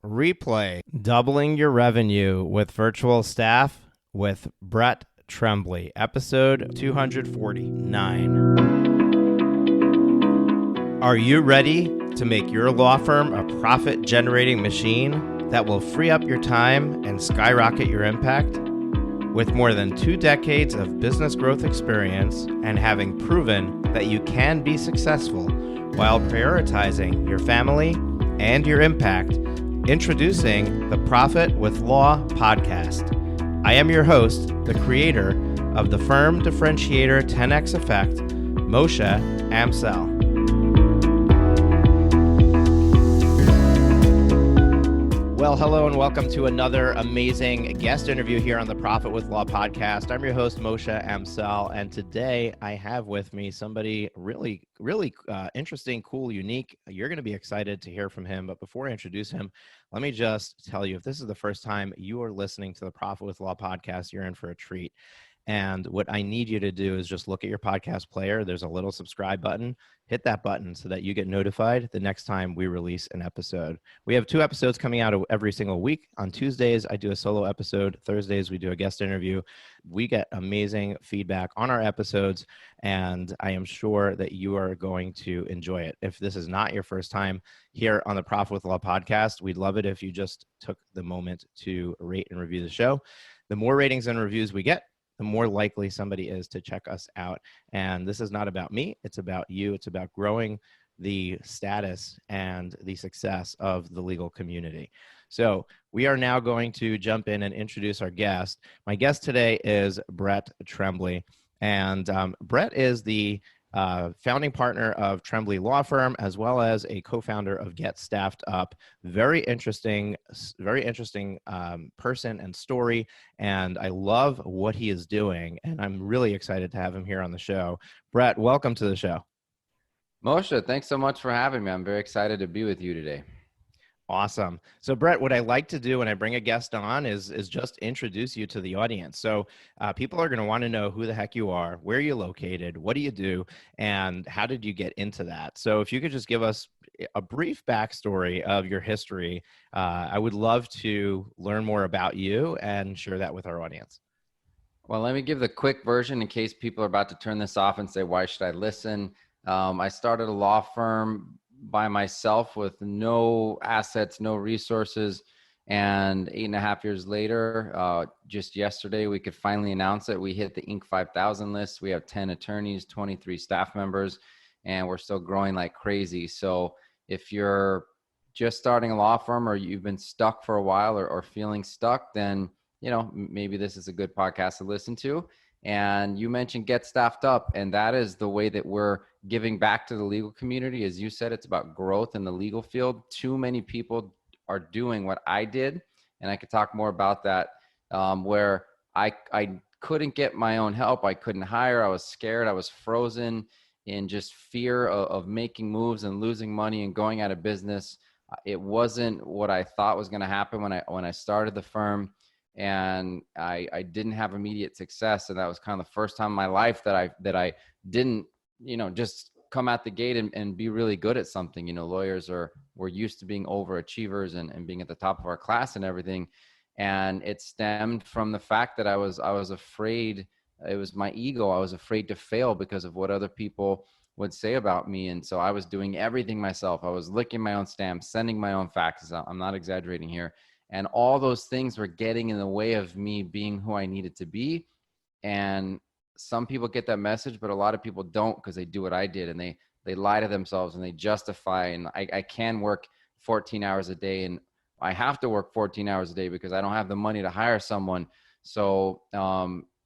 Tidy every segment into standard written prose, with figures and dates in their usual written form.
Replay, doubling your revenue with virtual staff with Brett Trembly, episode 249. Are you ready to make your law firm a profit-generating machine that will free up your time and skyrocket your impact? With more than 2 decades of business growth experience and having proven that you can be successful while prioritizing your family and your impact, introducing the Profit with Law podcast. I am your host, the creator of the Firm Differentiator 10X Effect, Moshe Amsel. Well, hello and welcome to another amazing guest interview here on the Profit with Law podcast. I'm your host, Moshe Amsel, and today I have with me somebody really interesting, cool, unique. You're going to be excited to hear from him, but before I introduce him, let me just tell you, if this is the first time you are listening to the Profit with Law podcast, you're in for a treat. And what I need you to do is just look at your podcast player. There's a little subscribe button. Hit that button so that you get notified the next time we release an episode. We have 2 episodes coming out every single week. On Tuesdays, I do a solo episode. Thursdays, we do a guest interview. We get amazing feedback on our episodes, and I am sure that you are going to enjoy it. If this is not your first time here on the Profit with Law podcast, we'd love it if you just took the moment to rate and review the show. The more ratings and reviews we get, the more likely somebody is to check us out. And this is not about me. It's about you. It's about growing the status and the success of the legal community. So we are now going to jump in and introduce our guest. My guest today is Brett Trembly. And Brett is the founding partner of Trembly Law Firm, as well as a co-founder of Get Staffed Up. Very interesting person and story, and I love what he is doing, and I'm really excited to have him here on the show. Brett, welcome to the show. Moshe, thanks so much for having me. I'm very excited to be with you today. Awesome. So Brett, what I like to do when I bring a guest on is just introduce you to the audience. So people are going to want to know who the heck you are, where you're located, what do you do, and how did you get into that? So if you could just give us a brief backstory of your history, I would love to learn more about you and share that with our audience. Well, let me give the quick version in case people are about to turn this off and say, why should I listen? I started a law firm by myself with no assets, no resources. And 8.5 years later, just yesterday, we could finally announce it. We hit the Inc. 5000 list. We have 10 attorneys, 23 staff members, and we're still growing like crazy. So if you're just starting a law firm or you've been stuck for a while or feeling stuck, then, you know, maybe this is a good podcast to listen to. And you mentioned Get Staffed Up, and that is the way that we're giving back to the legal community. As you said, it's about growth in the legal field. Too many people are doing what I did, and I could talk more about that, where I couldn't get my own help. I couldn't hire. I was scared. I was frozen in just fear of making moves and losing money and going out of business. It wasn't what I thought was going to happen when I started the firm. And I didn't have immediate success. And that was kind of the first time in my life that I didn't, just come out the gate and be really good at something. Lawyers we're used to being overachievers and being at the top of our class and everything. And it stemmed from the fact that I was afraid. It was my ego. I was afraid to fail because of what other people would say about me. And so I was doing everything myself. I was licking my own stamps, sending my own faxes. I'm not exaggerating here. And all those things were getting in the way of me being who I needed to be. And some people get that message, but a lot of people don't, because they do what I did and they lie to themselves and they justify. And I can work 14 hours a day, and I have to work 14 hours a day because I don't have the money to hire someone. So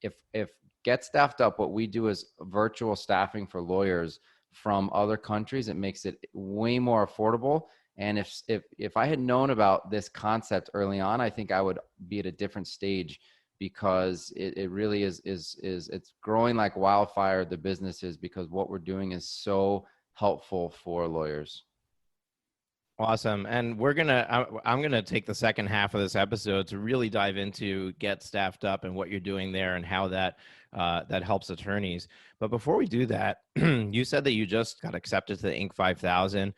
if Get Staffed Up, what we do is virtual staffing for lawyers from other countries. It makes it way more affordable. And if I had known about this concept early on, I think I would be at a different stage, because it really is it's growing like wildfire, the business is, because what we're doing is so helpful for lawyers. Awesome. And I'm going to take the second half of this episode to really dive into Get Staffed Up and what you're doing there and how that helps attorneys. But before we do that, you said that you just got accepted to the Inc. 5000.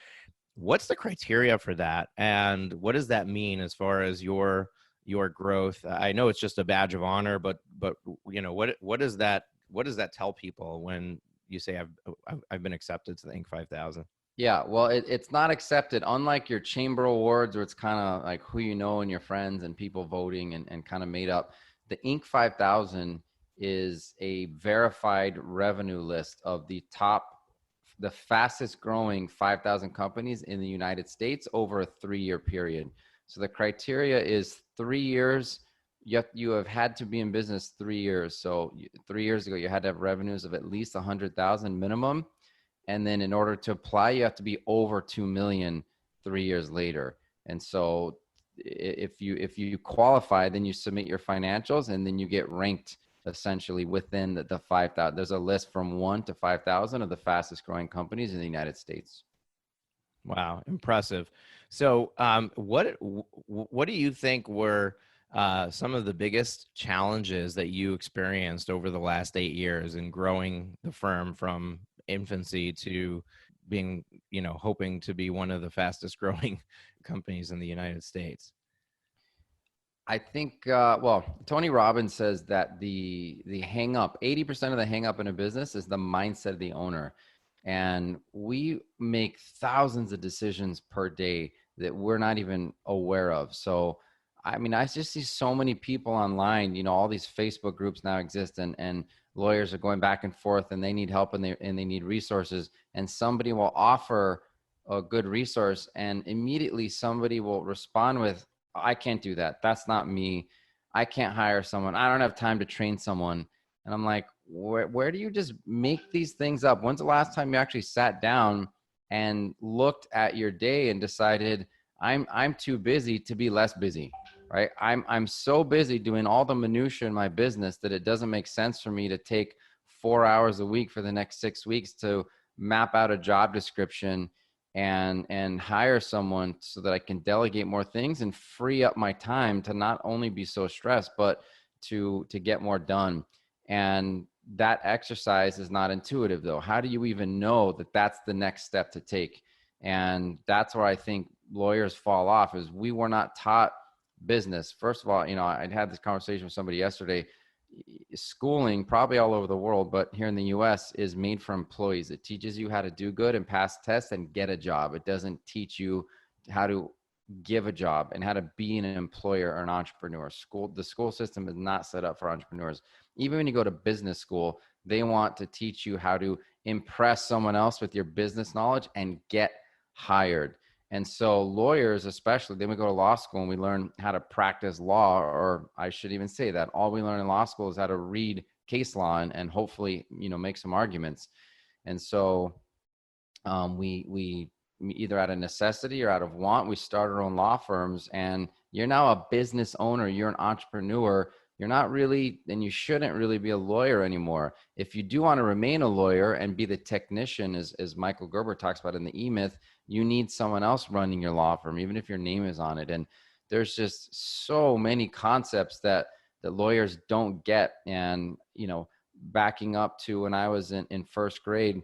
What's the criteria for that, and what does that mean as far as your growth? I know it's just a badge of honor, but what does that tell people when you say I've been accepted to the Inc. 5000? Yeah, well, it's not accepted. Unlike your chamber awards, where it's kind of like who you know and your friends and people voting and kind of made up. The Inc. 5000 is a verified revenue list of the fastest growing 5,000 companies in the United States over a 3-year period. So the criteria is 3 years. You have had to be in business 3 years. So 3 years ago, you had to have revenues of at least 100,000 minimum. And then in order to apply, you have to be over 2 million 3 years later. And so if you qualify, then you submit your financials and then you get ranked essentially within the 5,000. There's a list from 1 to 5,000 of the fastest growing companies in the United States. Wow, impressive. So, what do you think were some of the biggest challenges that you experienced over the last 8 years in growing the firm from infancy to being, hoping to be one of the fastest growing companies in the United States? I think, Tony Robbins says that the hang up, 80% of the hang up in a business is the mindset of the owner. And we make thousands of decisions per day that we're not even aware of. So, I mean, I just see so many people online, all these Facebook groups now exist, and lawyers are going back and forth and they need help and they need resources. And somebody will offer a good resource and immediately somebody will respond with, I can't do that. That's not me. I can't hire someone. I don't have time to train someone. And I'm like, where do you just make these things up? When's the last time you actually sat down and looked at your day and decided I'm too busy to be less busy, right? I'm so busy doing all the minutia in my business that it doesn't make sense for me to take 4 hours a week for the next 6 weeks to map out a job description and hire someone so that I can delegate more things and free up my time to not only be so stressed, but to get more done. And that exercise is not intuitive though. How do you even know that that's the next step to take? And that's where I think lawyers fall off, is we were not taught business. First of all, I had this conversation with somebody yesterday. Schooling probably all over the world, but here in the US is made for employees. It teaches you how to do good and pass tests and get a job. It doesn't teach you how to give a job and how to be an employer or an entrepreneur. The school system is not set up for entrepreneurs. Even when you go to business school, they want to teach you how to impress someone else with your business knowledge and get hired. And so lawyers, especially, then we go to law school and we learn how to practice law, or I should even say that all we learn in law school is how to read case law and hopefully, make some arguments. And so we either out of necessity or out of want, we start our own law firms, and you're now a business owner, you're an entrepreneur. You're not really, and you shouldn't really be a lawyer anymore. If you do want to remain a lawyer and be the technician, as Michael Gerber talks about in the E-Myth, you need someone else running your law firm, even if your name is on it. And there's just so many concepts that lawyers don't get. And, backing up to when I was in first grade,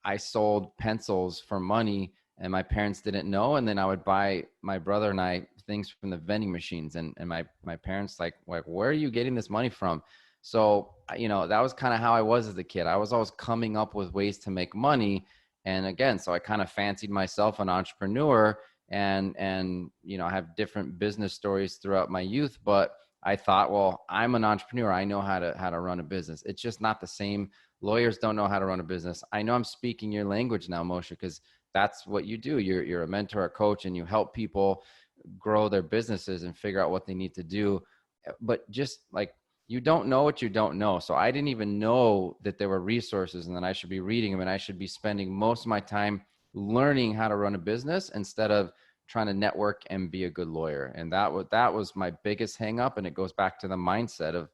I sold pencils for money and my parents didn't know. And then I would buy my brother and I things from the vending machines, and my parents like, where are you getting this money from? So, that was kind of how I was as a kid. I was always coming up with ways to make money. And again, so I kind of fancied myself an entrepreneur, and I have different business stories throughout my youth, but I thought, well, I'm an entrepreneur. I know how to run a business. It's just not the same. Lawyers don't know how to run a business. I know I'm speaking your language now, Moshe, because that's what you do. You're a mentor, a coach, and you help people grow their businesses and figure out what they need to do. But just like, you don't know what you don't know. So I didn't even know that there were resources and that I should be reading them, and I should be spending most of my time learning how to run a business instead of trying to network and be a good lawyer. And that was my biggest hang up. And it goes back to the mindset of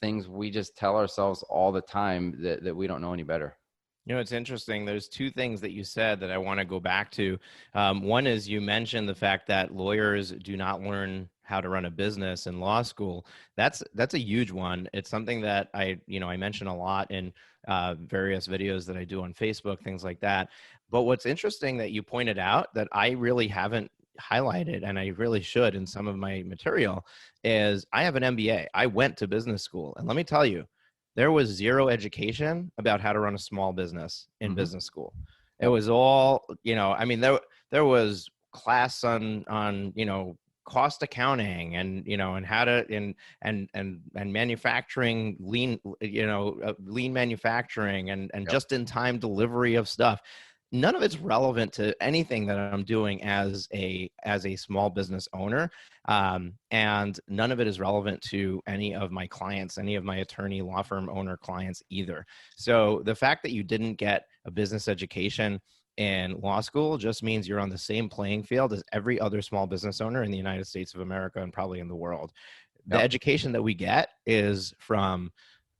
things we just tell ourselves all the time that we don't know any better. It's interesting. There's two things that you said that I want to go back to. One is you mentioned the fact that lawyers do not learn how to run a business in law school. That's a huge one. It's something that I mention a lot in various videos that I do on Facebook, things like that. But what's interesting that you pointed out that I really haven't highlighted, and I really should in some of my material, is I have an MBA. I went to business school. And let me tell you, there was zero education about how to run a small business in business school. It was all, I mean, there was class on, cost accounting and, and how to, and manufacturing lean manufacturing and just in time delivery of stuff. None of it's relevant to anything that I'm doing as a small business owner, and none of it is relevant to any of my clients, any of my attorney law firm owner clients either. So the fact that you didn't get a business education in law school just means you're on the same playing field as every other small business owner in the United States of America and probably in the world. The education that we get is from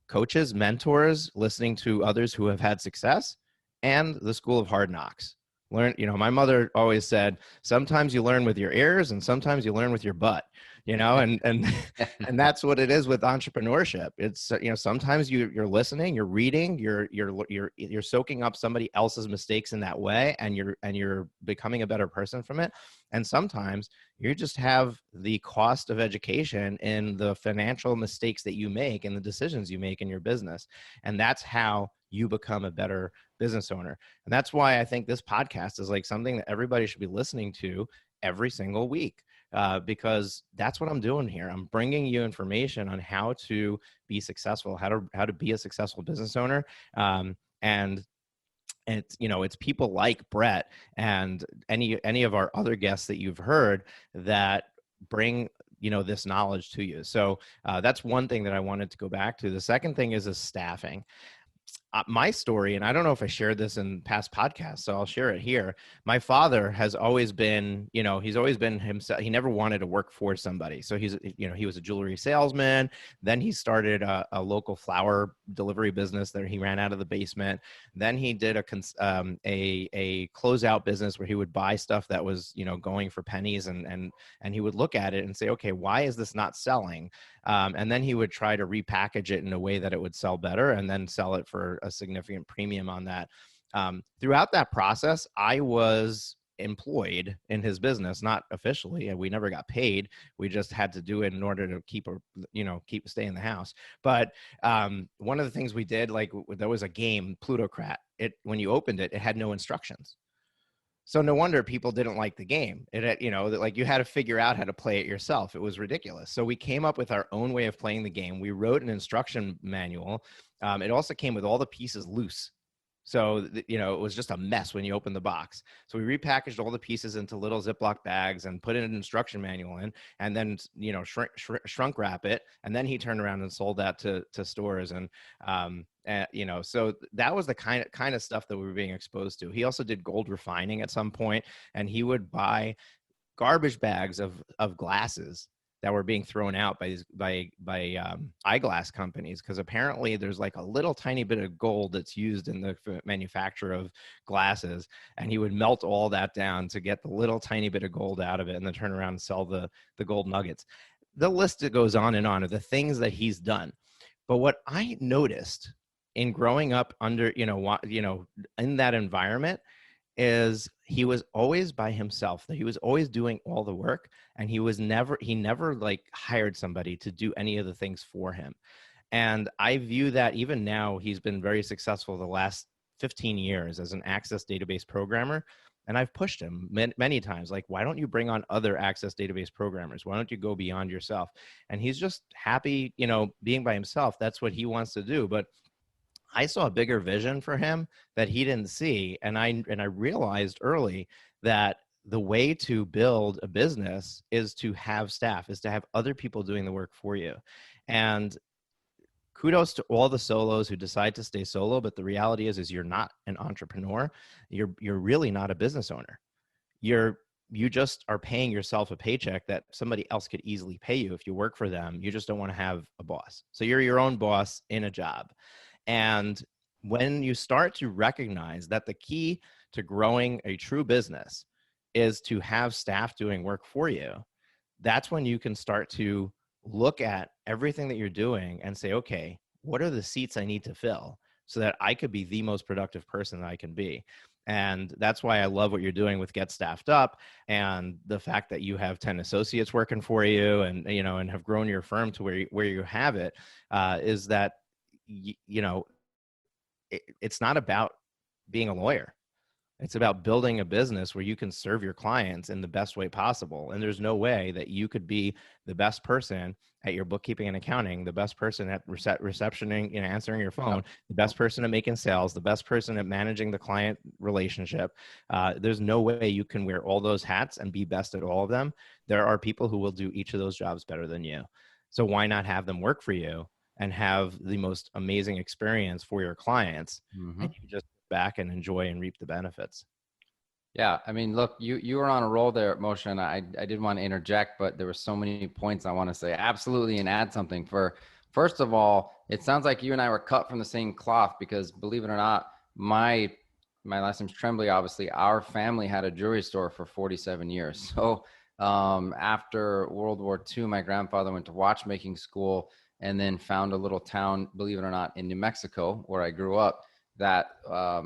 coaches, mentors, listening to others who have had success, and the school of hard knocks. My mother always said, sometimes you learn with your ears and sometimes you learn with your butt, and and that's what it is with entrepreneurship. It's, sometimes you're listening, you're reading, you're soaking up somebody else's mistakes in that way, and you're becoming a better person from it. And sometimes you just have the cost of education in the financial mistakes that you make and the decisions you make in your business. And that's how you become a better business owner. And that's why I think this podcast is like something that everybody should be listening to every single week, because that's what I'm doing here. I'm bringing you information on how to be successful, how to be a successful business owner. And it's people like Brett and any of our other guests that you've heard that bring this knowledge to you. So that's one thing that I wanted to go back to. The second thing is staffing. My story, and I don't know if I shared this in past podcasts, so I'll share it here. My father has always been, he's always been himself. He never wanted to work for somebody. So he was a jewelry salesman. Then he started a local flower delivery business that he ran out of the basement. Then he did a closeout business where he would buy stuff that was, going for pennies, and he would look at it and say, okay, why is this not selling? And then he would try to repackage it in a way that it would sell better and then sell it for a significant premium on that. Throughout that process, I was employed in his business, not officially, and we never got paid. We just had to do it in order to stay in the house. But one of the things we did, like there was a game, Plutocrat. When you opened it, it had no instructions. So no wonder people didn't like the game. It had, like you had to figure out how to play it yourself. It was ridiculous. So we came up with our own way of playing the game. We wrote an instruction manual. It also came with all the pieces loose. So, it was just a mess when you opened the box. So we repackaged all the pieces into little Ziploc bags and put in an instruction manual in, and then, shrunk wrap it. And then he turned around and sold that to stores. And, so that was the kind of stuff that we were being exposed to. He also did gold refining at some point, and he would buy garbage bags of glasses that were being thrown out by eyeglass companies, because apparently there's like a little tiny bit of gold that's used in the manufacture of glasses, and he would melt all that down to get the little tiny bit of gold out of it, and then turn around and sell the gold nuggets. The list goes on and on of the things that he's done. But what I noticed in growing up under in that environment is he was always by himself. He was always doing all the work, and he never like hired somebody to do any of the things for him. And I view that even now, he's been very successful the last 15 years as an Access database programmer. And I've pushed him many times, like, why don't you bring on other Access database programmers? Why don't you go beyond yourself? And he's just happy, being by himself. That's what he wants to do. But I saw a bigger vision for him that he didn't see. And I realized early that the way to build a business is to have staff, is to have other people doing the work for you. And kudos to all the solos who decide to stay solo. But the reality is you're not an entrepreneur. You're really not a business owner. You just are paying yourself a paycheck that somebody else could easily pay you if you work for them. You just don't want to have a boss. So you're your own boss in a job. And when you start to recognize that the key to growing a true business is to have staff doing work for you, that's when you can start to look at everything that you're doing and say, okay, what are the seats I need to fill so that I could be the most productive person that I can be? And that's why I love what you're doing with Get Staffed Up, and the fact that you have 10 associates working for you, and, and have grown your firm to where you have it, is that, it's not about being a lawyer. It's about building a business where you can serve your clients in the best way possible. And there's no way that you could be the best person at your bookkeeping and accounting, the best person at receptioning, answering your phone, the best person at making sales, the best person at managing the client relationship. There's no way you can wear all those hats and be best at all of them. There are people who will do each of those jobs better than you. So why not have them work for you and have the most amazing experience for your clients? Mm-hmm. And you just back and enjoy and reap the benefits. Yeah, I mean, look, you were on a roll there, Moshe, and I didn't want to interject, but there were so many points I want to say absolutely and add something. First of all, it sounds like you and I were cut from the same cloth, because believe it or not, my last name's Trembly. Obviously, our family had a jewelry store for 47 years. So after World War II, my grandfather went to watchmaking school and then found a little town, believe it or not, in New Mexico, where I grew up, that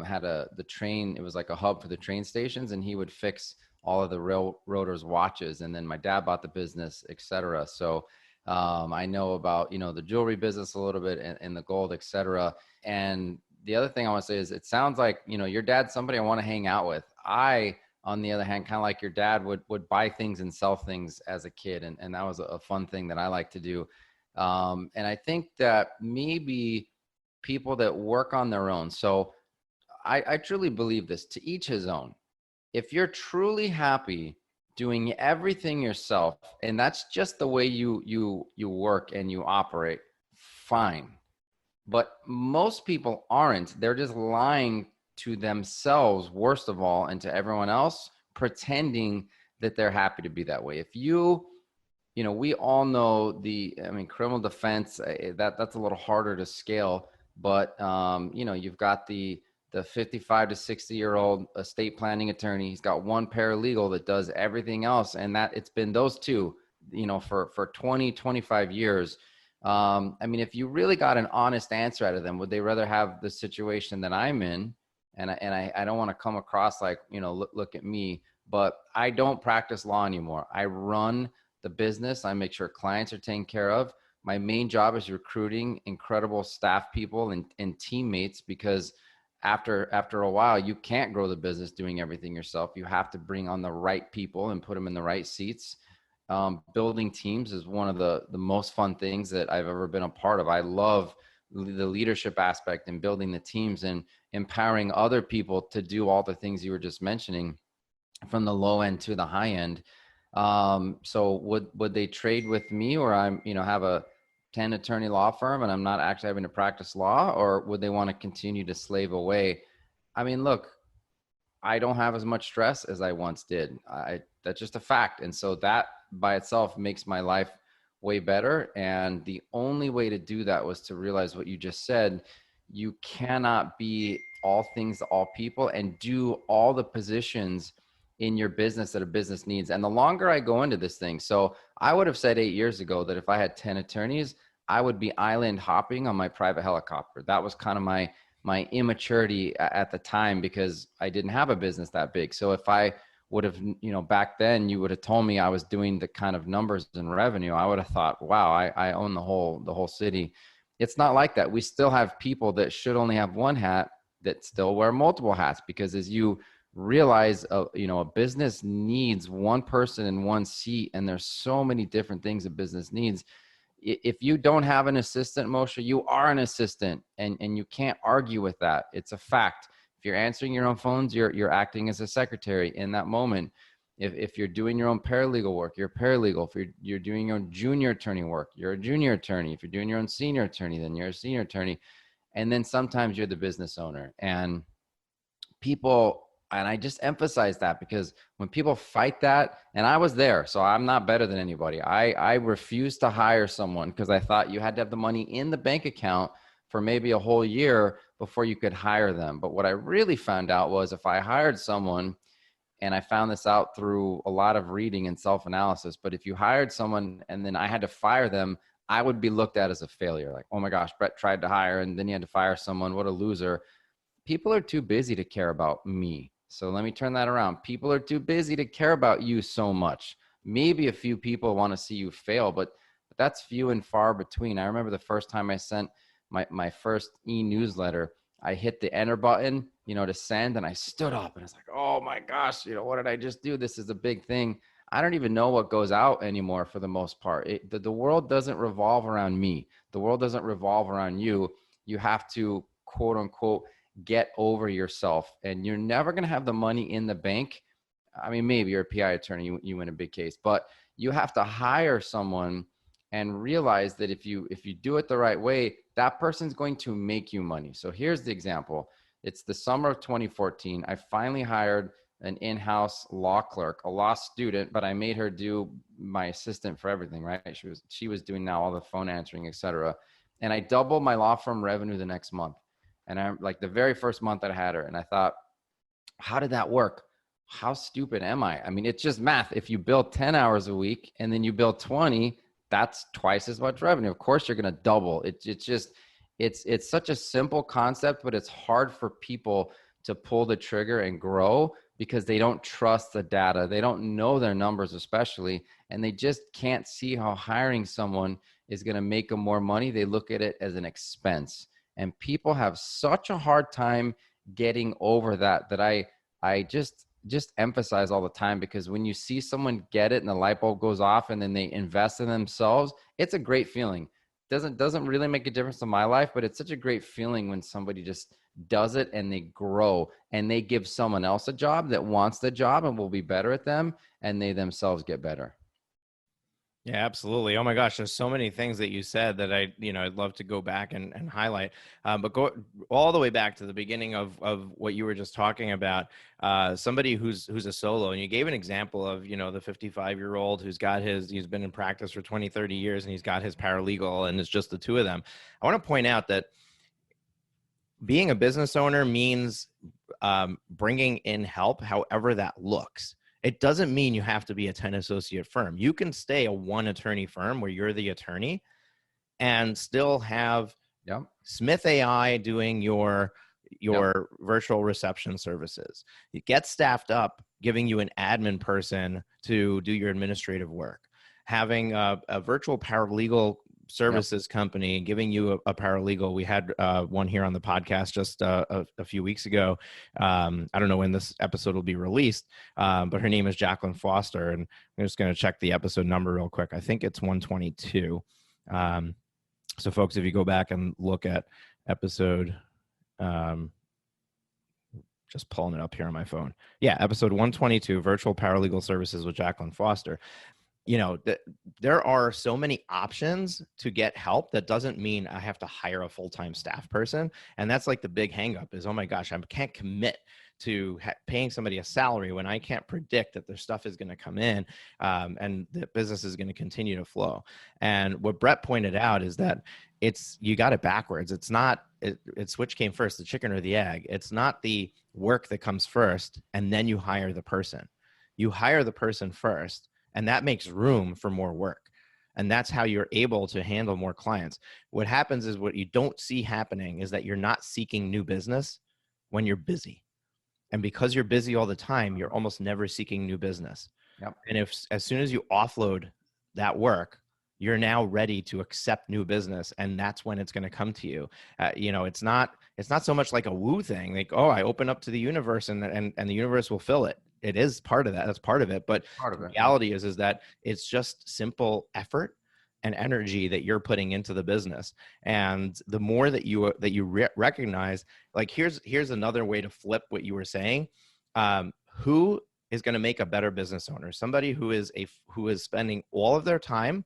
had the train. It was like a hub for the train stations, and he would fix all of the railroaders' watches. And then my dad bought the business, etc. So I know about, the jewelry business a little bit, and the gold, etc. And the other thing I want to say is, it sounds like, your dad's somebody I want to hang out with. I, on the other hand, kind of like your dad, would buy things and sell things as a kid. And that was a fun thing that I like to do. And I think that maybe people that work on their own. So I truly believe this, to each his own. If you're truly happy doing everything yourself, and that's just the way you work and you operate, fine. But most people aren't. They're just lying to themselves, worst of all, and to everyone else, pretending that they're happy to be that way. If we all know criminal defense, that's a little harder to scale. But you've got the 55 to 60-year-old estate planning attorney. He's got one paralegal that does everything else, and that it's been those two, for 20, 25 years. If you really got an honest answer out of them, would they rather have the situation that I'm in? And I don't want to come across like, look at me, but I don't practice law anymore. I run the business. I make sure clients are taken care of. My main job is recruiting incredible staff people and teammates, because after a while, you can't grow the business doing everything yourself. You have to bring on the right people and put them in the right seats. Building teams is one of the most fun things that I've ever been a part of. I love the leadership aspect and building the teams and empowering other people to do all the things you were just mentioning, from the low end to the high end. So would they trade with me, or I'm, have a 10 attorney law firm and I'm not actually having to practice law, or would they want to continue to slave away? Look, I don't have as much stress as I once did. That's just a fact. And so that by itself makes my life way better. And the only way to do that was to realize what you just said. You cannot be all things to all people and do all the positions in your business that a business needs. And the longer I go into this thing, so I would have said 8 years ago that if I had 10 attorneys, I would be island hopping on my private helicopter. That was kind of my immaturity at the time, because I didn't have a business that big. So if I would have, back then you would have told me I was doing the kind of numbers and revenue, I would have thought, wow, I own the whole city. It's not like that. We still have people that should only have one hat that still wear multiple hats, because as you realize, a business needs one person in one seat, and there's so many different things a business needs. If you don't have an assistant, Moshe, you are an assistant, and you can't argue with that. It's a fact. If you're answering your own phones, you're acting as a secretary in that moment. If you're doing your own paralegal work, you're a paralegal. If you're doing your own junior attorney work, you're a junior attorney. If you're doing your own senior attorney, then you're a senior attorney. And then sometimes you're the business owner. And I just emphasize that, because when people fight that, and I was there, so I'm not better than anybody. I refused to hire someone because I thought you had to have the money in the bank account for maybe a whole year before you could hire them. But what I really found out was, if I hired someone, and I found this out through a lot of reading and self-analysis, but if you hired someone and then I had to fire them, I would be looked at as a failure. Like, oh my gosh, Brett tried to hire and then he had to fire someone. What a loser. people are too busy to care about me. So let me turn that around. People are too busy to care about you so much. Maybe a few people want to see you fail, but that's few and far between. I remember the first time I sent my first e-newsletter, I hit the enter button, to send, and I stood up and I was like, oh my gosh, what did I just do? This is a big thing. I don't even know what goes out anymore for the most part. The world doesn't revolve around me. The world doesn't revolve around you. You have to, quote unquote, get over yourself, and you're never going to have the money in the bank. I mean, maybe you're a PI attorney, you win a big case, but you have to hire someone and realize that if you do it the right way, that person's going to make you money. So here's the example. It's the summer of 2014. I finally hired an in-house law clerk, a law student, but I made her do my assistant for everything, right? She was doing now all the phone answering, et cetera. And I doubled my law firm revenue the next month. And I'm like the very first month that I had her, and I thought, how did that work? How stupid am I? I mean, it's just math. If you bill 10 hours a week and then you bill 20, that's twice as much revenue. Of course, you're going to double. It's such a simple concept, but it's hard for people to pull the trigger and grow because they don't trust the data. They don't know their numbers, especially, and they just can't see how hiring someone is going to make them more money. They look at it as an expense. And people have such a hard time getting over that I just emphasize all the time, because when you see someone get it and the light bulb goes off and then they invest in themselves, it's a great feeling. Doesn't really make a difference in my life, but it's such a great feeling when somebody just does it and they grow and they give someone else a job that wants the job and will be better at them, and they themselves get better. Yeah, absolutely. Oh my gosh, there's so many things that you said that I'd love to go back and highlight. But go all the way back to the beginning of what you were just talking about. Somebody who's a solo, and you gave an example of, the 55-year-old he's been in practice for 20, 30 years, and he's got his paralegal, and it's just the two of them. I want to point out that being a business owner means bringing in help, however that looks. It doesn't mean you have to be a 10 associate firm. You can stay a one attorney firm where you're the attorney and still have Smith AI doing your virtual reception services. You get staffed up, giving you an admin person to do your administrative work, having a virtual paralegal services company giving you a paralegal. We had one here on the podcast just a few weeks ago. I don't know when this episode will be released, but her name is Jacqueline Foster, and I'm just going to check the episode number real quick. I think it's 122. So folks, if you go back and look at episode, just pulling it up here on my phone. Yeah, episode 122, virtual paralegal services with Jacqueline Foster. There are so many options to get help. That doesn't mean I have to hire a full-time staff person. And that's like the big hangup is, oh my gosh, I can't commit to paying somebody a salary when I can't predict that their stuff is going to come in and the business is going to continue to flow. And what Brett pointed out is that you got it backwards. It's not, it's which came first, the chicken or the egg. It's not the work that comes first and then you hire the person. You hire the person first, and that makes room for more work. And that's how you're able to handle more clients. What happens is, what you don't see happening is that you're not seeking new business when you're busy. And because you're busy all the time, you're almost never seeking new business. And as soon as you offload that work, you're now ready to accept new business. And that's when it's going to come to you. It's not so much like a woo thing. Like, oh, I open up to the universe and the universe will fill it. It is part of that. That's part of it. But the reality is that it's just simple effort and energy that you're putting into the business. And the more that you recognize, like, here's another way to flip what you were saying. Who is going to make a better business owner? Somebody who is spending all of their time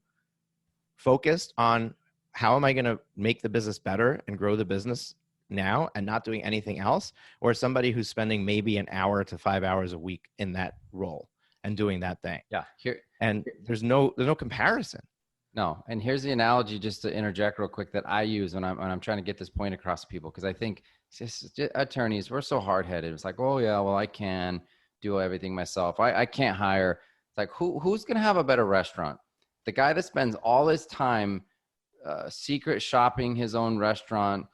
focused on how am I going to make the business better and grow the business now and not doing anything else, or somebody who's spending maybe an hour to 5 hours a week in that role and doing that thing. There's no comparison. No. And here's the analogy, just to interject real quick, that I use when I'm trying to get this point across to people. Cause I think attorneys, we're so hard headed. It's like, oh yeah, well, I can do everything myself. I can't hire. It's like, who's going to have a better restaurant? The guy that spends all his time secret shopping his own restaurant,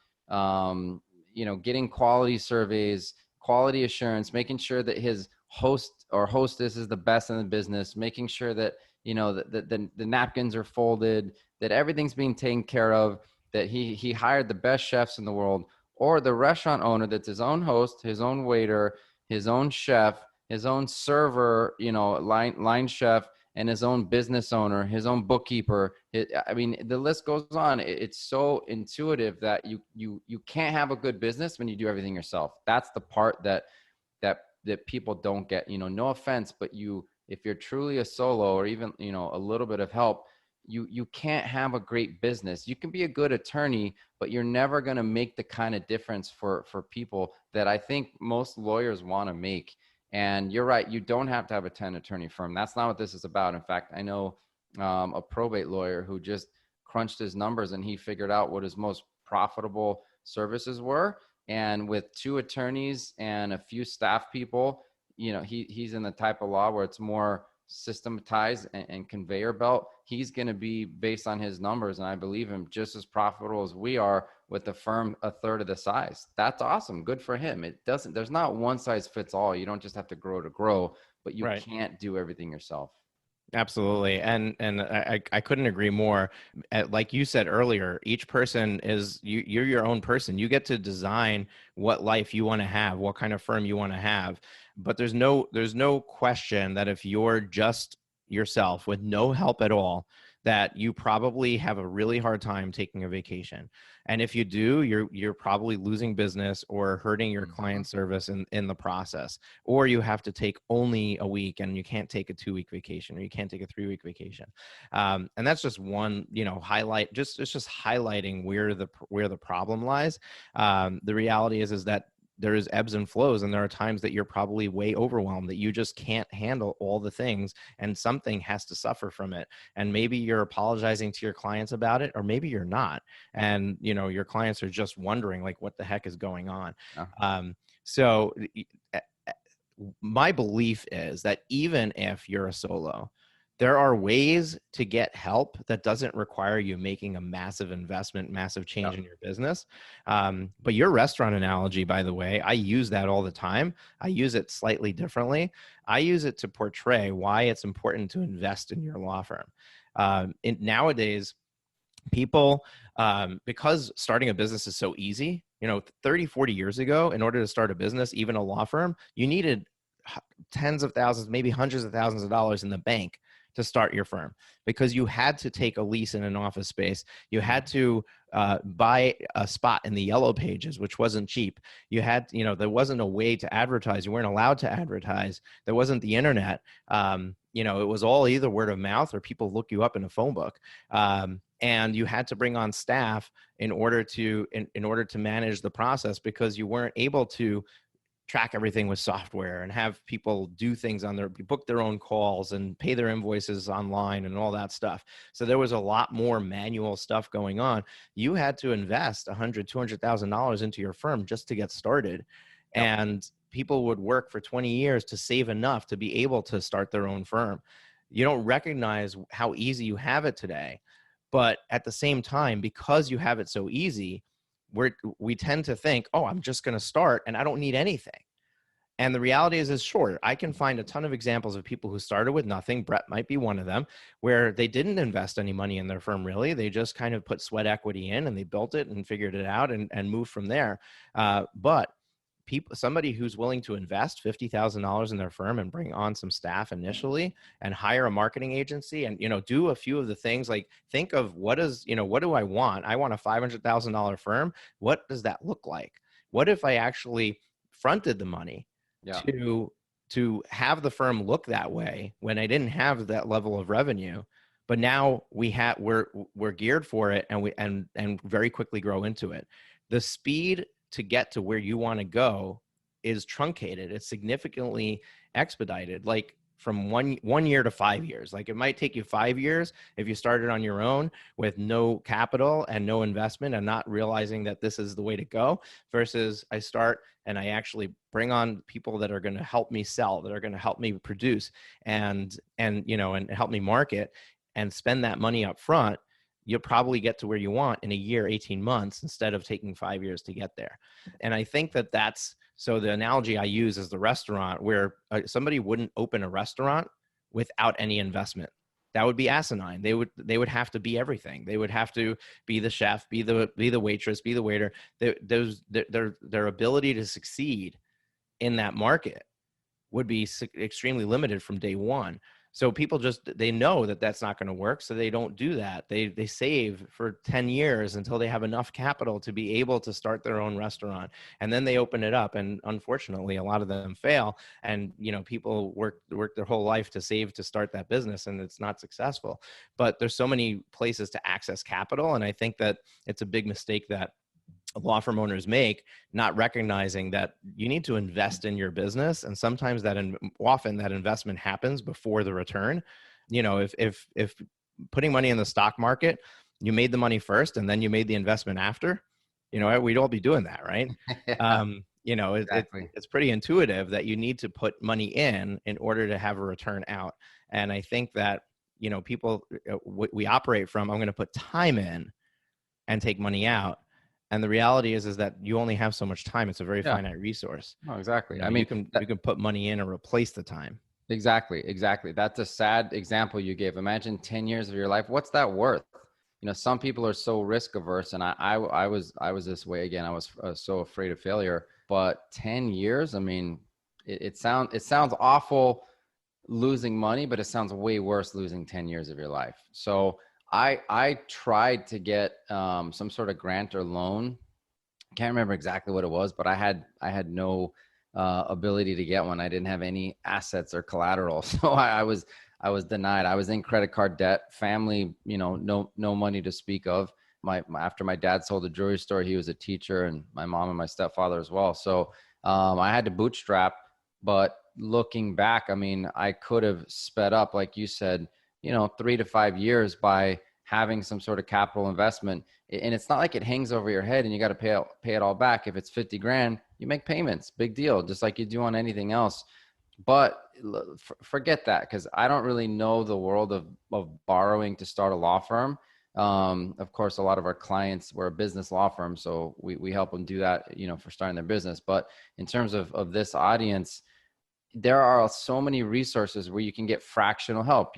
getting quality surveys, quality assurance, making sure that his host or hostess is the best in the business, making sure that, the napkins are folded, that everything's being taken care of, that he hired the best chefs in the world, or the restaurant owner that's his own host, his own waiter, his own chef, his own server, line chef, and his own business owner, his own bookkeeper. I mean, the list goes on. It's so intuitive that you can't have a good business when you do everything yourself. That's the part that people don't get. No offense, but if you're truly a solo, or even a little bit of help, you can't have a great business. You can be a good attorney, but you're never going to make the kind of difference for people that I think most lawyers want to make. And you're right, you don't have to have a 10 attorney firm. That's not what this is about. In fact, I know a probate lawyer who just crunched his numbers, and he figured out what his most profitable services were. And with 2 attorneys and a few staff people, he's in the type of law where it's more systematized and conveyor belt. He's going to be, based on his numbers, and I believe him, just as profitable as we are with the firm a third of the size. That's awesome. Good for him. There's not one size fits all. You don't just have to grow, but you Right. can't do everything yourself. Absolutely. And I couldn't agree more. Like you said earlier, each person you're your own person. You get to design what life you want to have, what kind of firm you want to have. But there's no question that if you're just yourself with no help at all, that you probably have a really hard time taking a vacation. And if you do, you're probably losing business or hurting your client service in the process. Or you have to take only a week, and you can't take a 2-week vacation, or you can't take a 3-week vacation. And that's just one, highlight. It's just highlighting where the problem lies. The reality is that there is ebbs and flows, and there are times that you're probably way overwhelmed, that you just can't handle all the things, and something has to suffer from it. And maybe you're apologizing to your clients about it, or maybe you're not. And, your clients are just wondering, like, what the heck is going on? So my belief is that even if you're a solo, there are ways to get help that doesn't require you making a massive investment, massive change in your business. But your restaurant analogy, by the way, I use that all the time. I use it slightly differently. I use it to portray why it's important to invest in your law firm. Nowadays, people, because starting a business is so easy, 30, 40 years ago, in order to start a business, even a law firm, you needed tens of thousands, maybe hundreds of thousands of dollars in the bank to start your firm, because you had to take a lease in an office space. You had to buy a spot in the yellow pages, which wasn't cheap. You had, there wasn't a way to advertise. You weren't allowed to advertise. There wasn't the internet. It was all either word of mouth or people look you up in a phone book. And you had to bring on staff in order to manage the process, because you weren't able to track everything with software and have people do things book their own calls and pay their invoices online and all that stuff. So there was a lot more manual stuff going on. You had to invest $100,000, $200,000 into your firm just to get started. Yep. And people would work for 20 years to save enough to be able to start their own firm. You don't recognize how easy you have it today. But at the same time, because you have it so easy, we tend to think, oh, I'm just going to start and I don't need anything. And the reality is sure, I can find a ton of examples of people who started with nothing. Brett might be one of them, where they didn't invest any money in their firm, really. They just kind of put sweat equity in, and they built it and figured it out and moved from there. But somebody who's willing to invest $50,000 in their firm and bring on some staff initially and hire a marketing agency and, do a few of the things, like think of what do I want? I want a $500,000 firm. What does that look like? What if I actually fronted the money to have the firm look that way when I didn't have that level of revenue? But now we're geared for it, and very quickly grow into it. The speed to get to where you want to go is truncated. It's significantly expedited, like from one year to 5 years. Like it might take you 5 years if you started on your own with no capital and no investment and not realizing that this is the way to go, versus I start and I actually bring on people that are going to help me sell, that are going to help me produce and help me market and spend that money up front. you'll probably get to where you want in a year, 18 months, instead of taking 5 years to get there. And I think so the analogy I use is the restaurant, where somebody wouldn't open a restaurant without any investment. That would be asinine. They would have to be everything. They would have to be the chef, be the waitress, be the waiter. Their ability to succeed in that market would be extremely limited from day one. So people they know that that's not going to work. So they don't do that. They save for 10 years until they have enough capital to be able to start their own restaurant. And then they open it up. And unfortunately, a lot of them fail. And, people work their whole life to save to start that business, and it's not successful. But there's so many places to access capital. And I think that it's a big mistake that law firm owners make, not recognizing that you need to invest in your business. And sometimes often that investment happens before the return. If putting money in the stock market, you made the money first and then you made the investment after, we'd all be doing that, right? Yeah, exactly. It's pretty intuitive that you need to put money in order to have a return out. And I think that, people, we operate from, I'm going to put time in and take money out. And the reality is that you only have so much time. It's a very finite resource. Oh, exactly. You can put money in or replace the time. Exactly. That's a sad example you gave. Imagine 10 years of your life. What's that worth? Some people are so risk averse, and I was this way again. I was so afraid of failure. But 10 years, I mean, it sounds awful losing money, but it sounds way worse losing 10 years of your life. So I tried to get some sort of grant or loan. Can't remember exactly what it was, but I had no ability to get one. I didn't have any assets or collateral, so I was denied. I was in credit card debt. Family, no money to speak of. After my dad sold a jewelry store, he was a teacher, and my mom and my stepfather as well. So I had to bootstrap. But looking back, I mean, I could have sped up, like you said, 3 to 5 years by having some sort of capital investment. And it's not like it hangs over your head and you got to pay it all back. If it's 50 grand, you make payments, big deal, just like you do on anything else. But forget that, because I don't really know the world of borrowing to start a law firm. Of course, a lot of our clients, we're a business law firm, so we help them do that, for starting their business. But in terms of this audience, there are so many resources where you can get fractional help.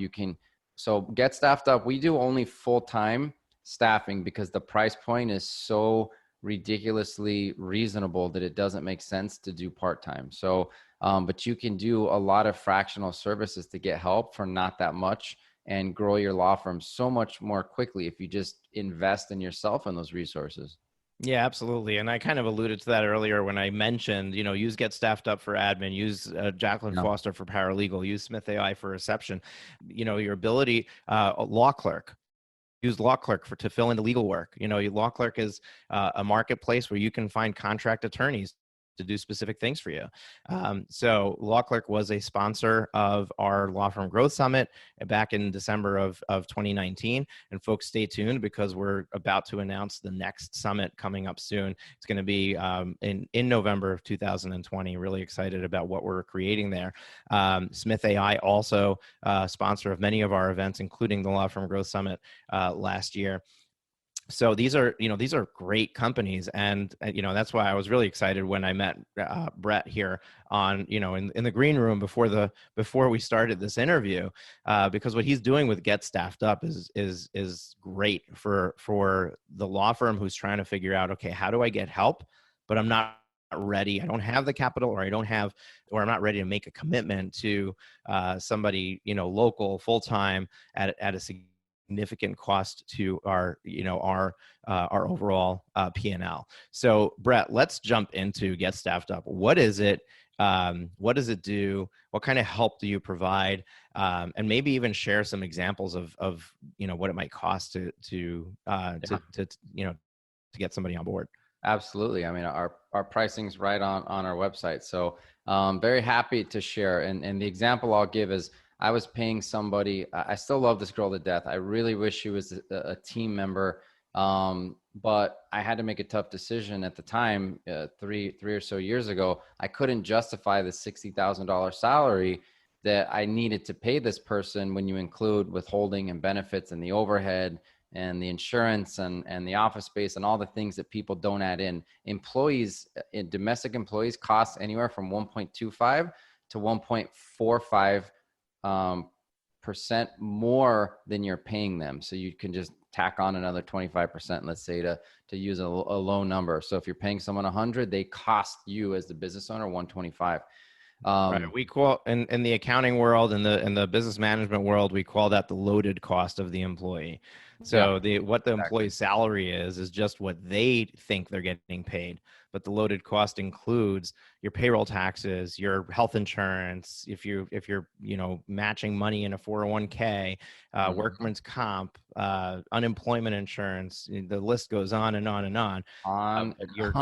So get staffed up. We do only full-time staffing because the price point is so ridiculously reasonable that it doesn't make sense to do part-time. So, but you can do a lot of fractional services to get help for not that much and grow your law firm so much more quickly if you just invest in yourself and those resources. Yeah, absolutely. And I kind of alluded to that earlier when I mentioned, use Get Staffed Up for admin, use Jacqueline Foster for paralegal, use Smith AI for reception. Your ability, law clerk. Use law clerk to fill in the legal work. Law clerk is a marketplace where you can find contract attorneys to do specific things for you. So Law Clerk was a sponsor of our Law Firm Growth Summit back in December of 2019. And folks, stay tuned because we're about to announce the next summit coming up soon. It's going to be in November of 2020. Really excited about what we're creating there. Smith AI also sponsor of many of our events, including the Law Firm Growth Summit last year. So these are great companies. And, that's why I was really excited when I met Brett here on, in the green room before we started this interview, because what he's doing with Get Staffed Up is great for the law firm who's trying to figure out, okay, how do I get help, but I'm not ready. I don't have the capital, or I'm not ready to make a commitment to somebody, local, full-time at a significant cost to our overall P&L. So Brett, let's jump into Get Staffed Up. What is it? What does it do? What kind of help do you provide? And maybe even share some examples of what it might cost to get somebody on board. Absolutely. I mean, our pricing's right on our website. So very happy to share. And the example I'll give is, I was paying somebody. I still love this girl to death. I really wish she was a team member. But I had to make a tough decision at the time, three or so years ago. I couldn't justify the $60,000 salary that I needed to pay this person when you include withholding and benefits and the overhead and the insurance and the office space and all the things that people don't add in. Employees, domestic employees cost anywhere from 1.25 to 1.45 percent more than you're paying them. So you can just tack on another 25%, let's say, to use a low number. So if you're paying someone 100, they cost you as the business owner 125. Right. We call in the accounting world, in the business management world, we call that the loaded cost of the employee. So what the employee's salary is just what they think they're getting paid. But the loaded cost includes your payroll taxes, your health insurance, if you're matching money in a 401k, workman's comp, unemployment insurance. The list goes on and on and on. You're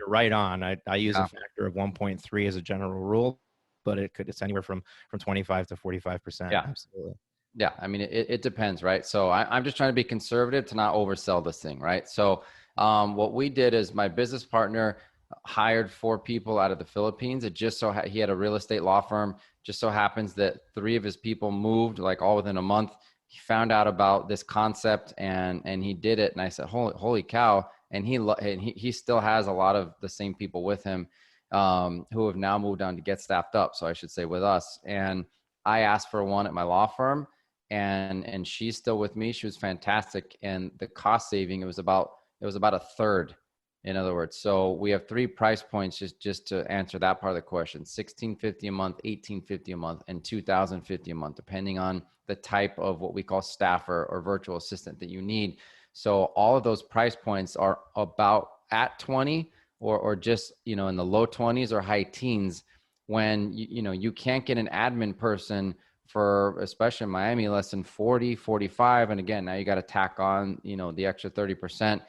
right on. I use a factor of 1.3 as a general rule, but it's anywhere from 25 to 45%. Yeah, absolutely. Yeah, I mean, it depends, right? So I'm just trying to be conservative to not oversell this thing, right? So what we did is my business partner hired 4 people out of the Philippines. It just so he had a real estate law firm. Just so happens that 3 of his people moved like all within a month. He found out about this concept and he did it. And I said, holy cow. And he still has a lot of the same people with him who have now moved on to get staffed up. So I should say with us. And I asked for one at my law firm and she's still with me. She was fantastic. And the cost saving, it was about a third, in other words. So we have 3 price points just to answer that part of the question: $1,650 a month, $1,850 a month, and $2,050 a month, depending on the type of what we call staffer or virtual assistant that you need. So all of those price points are about at 20 or just, in the low 20s or high teens, when you can't get an admin person for, especially in Miami, less than 40, 45. And again, now you got to tack on, the extra 30%.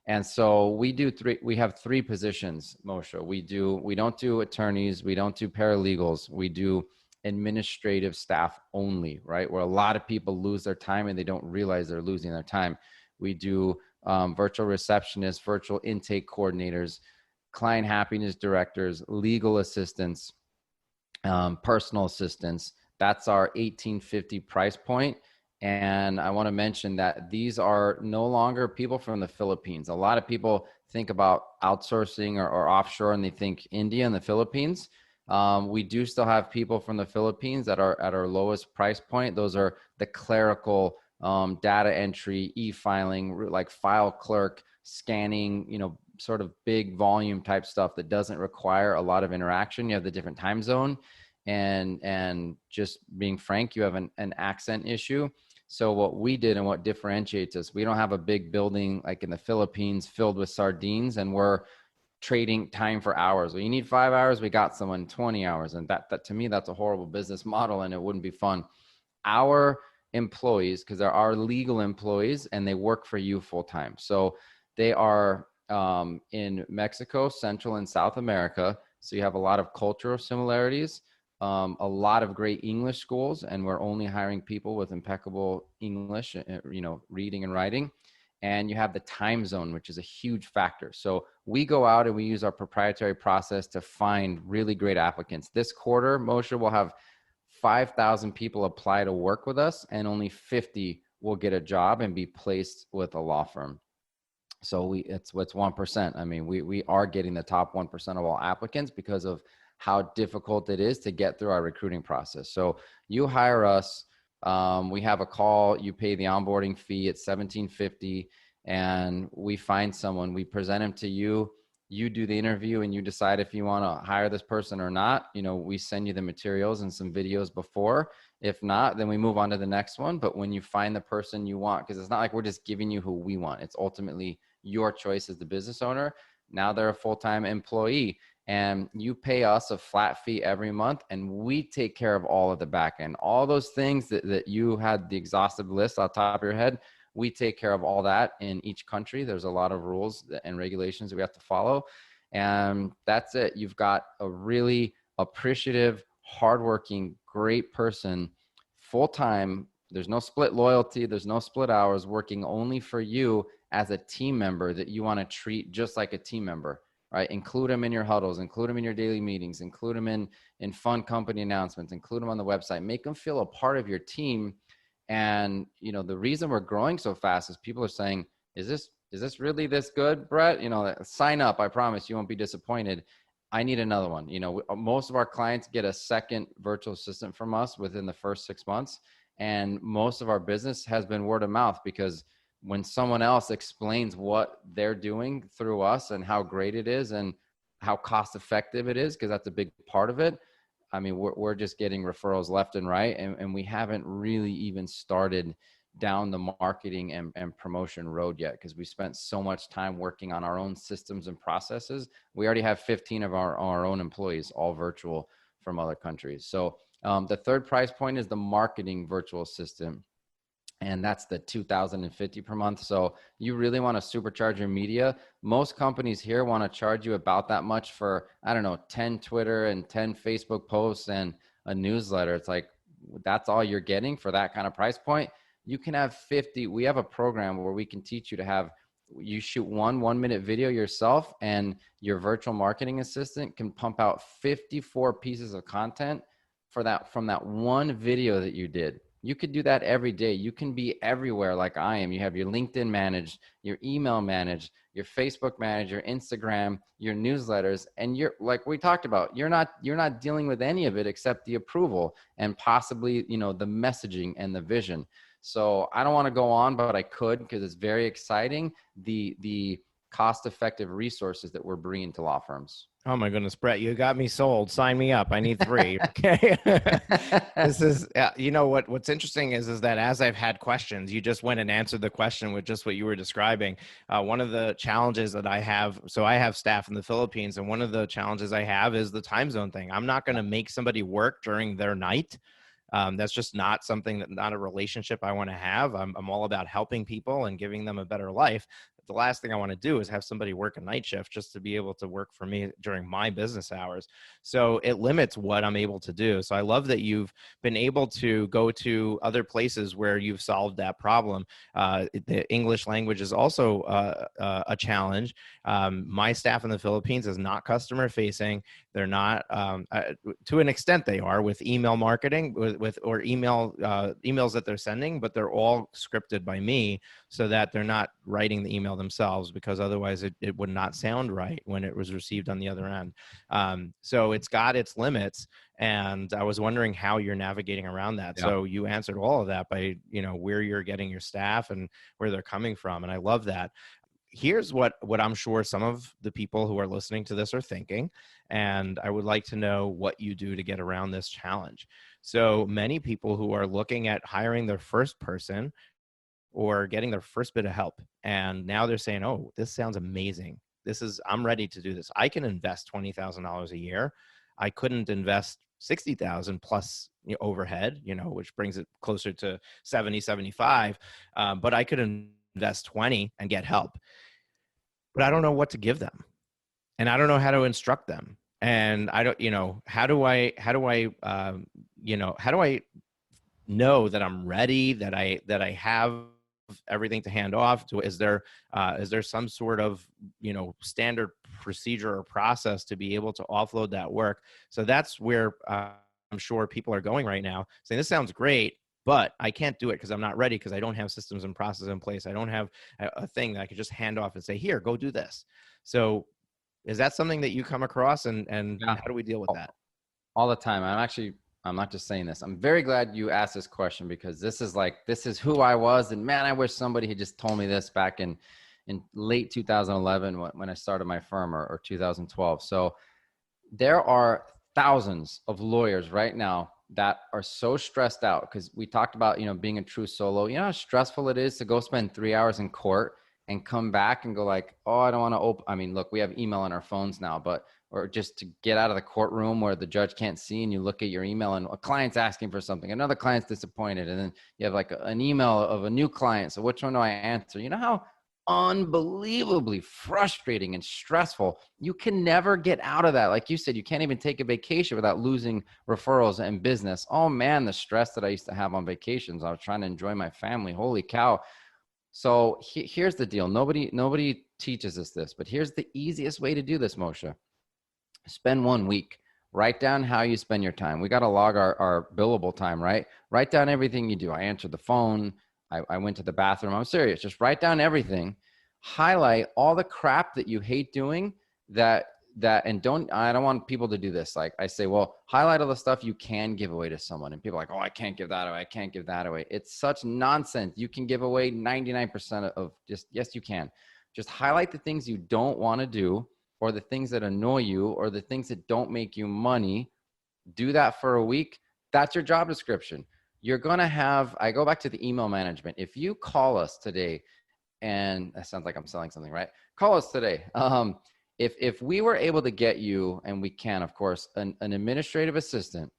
And so we have 3 positions, Moshe. We don't do attorneys. We don't do paralegals. We do administrative staff only, right? Where a lot of people lose their time and they don't realize they're losing their time. We do virtual receptionists, virtual intake coordinators, client happiness directors, legal assistants, personal assistants. That's our $1,850 price point. And I want to mention that these are no longer people from the Philippines. A lot of people think about outsourcing or offshore and they think India and the Philippines. We do still have people from the Philippines that are at our lowest price point. Those are the clerical data entry, e-filing, like file clerk, scanning, sort of big volume type stuff that doesn't require a lot of interaction. You have the different time zone. And just being frank, you have an accent issue. So what we did and what differentiates us, we don't have a big building like in the Philippines filled with sardines and we're trading time for hours. Well, you need 5 hours, we got someone 20 hours. And that to me, that's a horrible business model and it wouldn't be fun. Our employees, because there are legal employees and they work for you full time. So they are in Mexico, Central and South America. So you have a lot of cultural similarities. A lot of great English schools, and we're only hiring people with impeccable English, reading and writing. And you have the time zone, which is a huge factor. So we go out and we use our proprietary process to find really great applicants. This quarter, Moshe, will have 5,000 people apply to work with us, and only 50 will get a job and be placed with a law firm. So it's 1%. I mean, we are getting the top 1% of all applicants because of how difficult it is to get through our recruiting process. So you hire us, we have a call, you pay the onboarding fee at $1,750, and we find someone, we present them to you, you do the interview and you decide if you want to hire this person or not. We send you the materials and some videos before. If not, then we move on to the next one. But when you find the person you want, because it's not like we're just giving you who we want, it's ultimately your choice as the business owner. Now they're a full-time employee. And you pay us a flat fee every month, and we take care of all of the back end. All those things that you had the exhaustive list on top of your head, we take care of all that in each country. There's a lot of rules and regulations that we have to follow. And that's it. You've got a really appreciative, hardworking, great person, full-time. There's no split loyalty. There's no split hours, working only for you as a team member that you want to treat just like a team member. Right? Include them in your huddles, include them in your daily meetings, include them in fun company announcements, include them on the website, make them feel a part of your team. And, the reason we're growing so fast is people are saying, is this really this good, Brett? Sign up. I promise you won't be disappointed. I need another one. Most of our clients get a second virtual assistant from us within the first 6 months. And most of our business has been word of mouth, because when someone else explains what they're doing through us and how great it is and how cost effective it is, because that's a big part of it. I mean, we're just getting referrals left and right. And we haven't really even started down the marketing and promotion road yet, because we spent so much time working on our own systems and processes. We already have 15 of our own employees, all virtual from other countries. So the third price point is the marketing virtual assistant. And that's the $2,050 per month. So you really want to supercharge your media. Most companies here want to charge you about that much for, I don't know, 10 Twitter and 10 Facebook posts and a newsletter. It's like, that's all you're getting for that kind of price point. You can have 50. We have a program where we can teach you to have, you shoot 1-minute video yourself, and your virtual marketing assistant can pump out 54 pieces of content from that one video that you did. You could do that every day. You can be everywhere like I am. You have your LinkedIn managed, your email managed, your Facebook managed, your Instagram, your newsletters. And you're, like we talked about, you're not dealing with any of it except the approval and possibly, the messaging and the vision. So I don't want to go on, but I could, because it's very exciting, the cost-effective resources that we're bringing to law firms. Oh my goodness, Brett, you got me sold. Sign me up. I need 3. Okay. This is, what's interesting is that as I've had questions, you just went and answered the question with just what you were describing. One of the challenges that I have, so I have staff in the Philippines, and one of the challenges I have is the time zone thing. I'm not going to make somebody work during their night. That's just not a relationship I want to have. I'm all about helping people and giving them a better life. The last thing I want to do is have somebody work a night shift just to be able to work for me during my business hours. So it limits what I'm able to do. So I love that you've been able to go to other places where you've solved that problem. The English language is also a challenge. My staff in the Philippines is not customer facing. They're not, to an extent they are with email marketing or emails that they're sending, but they're all scripted by me so that they're not writing the email themselves, because otherwise it would not sound right when it was received on the other end. So it's got its limits, and I was wondering how you're navigating around that. Yeah. So you answered all of that by, where you're getting your staff and where they're coming from. And I love that. Here's what I'm sure some of the people who are listening to this are thinking, and I would like to know what you do to get around this challenge. So many people who are looking at hiring their first person or getting their first bit of help, and now they're saying, oh, this sounds amazing. I'm ready to do this. I can invest $20,000 a year. I couldn't invest $60,000 plus overhead, which brings it closer to 70, 75. But I could invest 20 and get help. But I don't know what to give them, and I don't know how to instruct them. And I don't, how do I know that I'm ready, that I have everything to hand off to? Is there some sort of, standard procedure or process to be able to offload that work? So that's where I'm sure people are going right now, saying this sounds great, but I can't do it because I'm not ready, because I don't have systems and processes in place. I don't have a thing that I could just hand off and say, here, go do this. So is that something that you come across, and Yeah. How do we deal with that? All the time. I'm not just saying this. I'm very glad you asked this question, because this is who I was. And man, I wish somebody had just told me this back in late 2011 when I started my firm, or 2012. So there are thousands of lawyers right now that are so stressed out, because we talked about, being a true solo. You know how stressful it is to go spend 3 hours in court and come back and go like, oh, I don't want to open. I mean, look, we have email on our phones now, or just to get out of the courtroom where the judge can't see, and you look at your email and a client's asking for something, another client's disappointed, and then you have like an email of a new client. So which one do I answer? You know how unbelievably frustrating and stressful. You can never get out of that. Like you said, you can't even take a vacation without losing referrals and business. Oh man, the stress that I used to have on vacations. I was trying to enjoy my family. Holy cow. So here's the deal. Nobody teaches us this, but here's the easiest way to do this, Moshe. Spend 1 week Write down how you spend your time. We got to log our billable time, right? Write down everything you do. I answered the phone. I went to the bathroom. I'm serious. Just write down everything. Highlight all the crap that you hate doing and I don't want people to do this. Like I say, well, highlight all the stuff you can give away to someone. And people are like, oh, I can't give that away. I can't give that away. It's such nonsense. You can give away 99% of yes, you can. Just highlight the things you don't want to do, or the things that annoy you, or the things that don't make you money. Do that for a week. That's your job description. You're going to have, I go back to the email management. If you call us today, and that sounds like I'm selling something, right? Call us today. If we were able to get you, and we can, of course, an administrative assistant